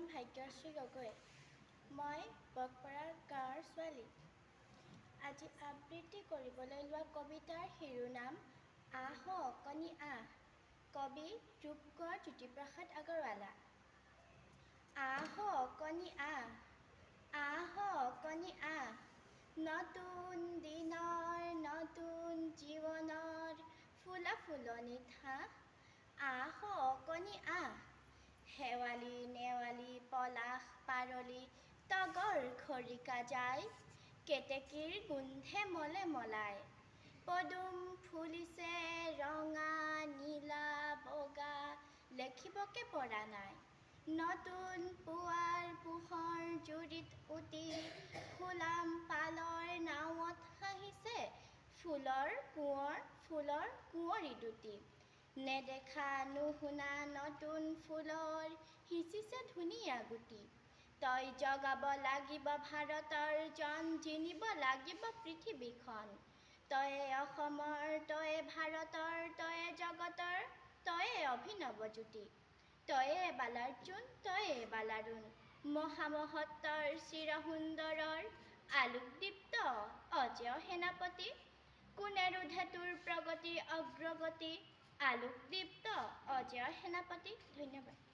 নাম ভাগ্যশ্ৰী গগৈ। মই বকপাৰা গাঁৱৰ ছোৱালী। আজি আবৃত্তি কৰিবলৈ লোৱা কবিতাৰ শিৰোনাম আহ অকণি আহ। কবি ৰূপকোঁৱৰ জ্যোতিপ্ৰসাদ আগৰৱালা। আহ অকণি আহ, আহ অকণি আহ, নতুন দিনৰ নতুন জীৱনৰ ফুলা ফুলনিত হাঁহ। আহ অকণি আহ, শেৱালি নেৱালি পলাশ পাৰলি তগৰ খৰিকা যায়, কেতেকীৰ গোন্ধে মলে মলাই। পদুম ফুলিছে ৰঙা নীলা বগা, লেখিবকে পৰা নাই। নতুন পুৱাৰ পোহৰ জুৰিত উটি ফুলাম পালৰ নাৱত হাঁহিছে ফুলৰ কুঁৱৰী দুটি। নেদেখা নুশুনা নতুন ফুলৰ সিঁচিছে ধুনীয়া গুটি। তই জগাব লাগিব ভাৰতৰ জন, জিনিব লাগিব পৃথিৱীখন। তয়ে অসমৰ, তয়ে ভাৰতৰ, তয়ে জগতৰ, তয়ে অভিনৱ জ্যোতি। তয়ে বালাৰ্জুন, তয়ে বালাৰুণ, মহামহত্তৰ চিৰসুন্দৰৰ আলোকদীপ্ত অজেয় সেনাপতি। কোনে ৰোধে তোৰ প্ৰগতি অগ্ৰগতি, আলোকদীপ্ত অজেয় সেনাপতি। ধন্যবাদ।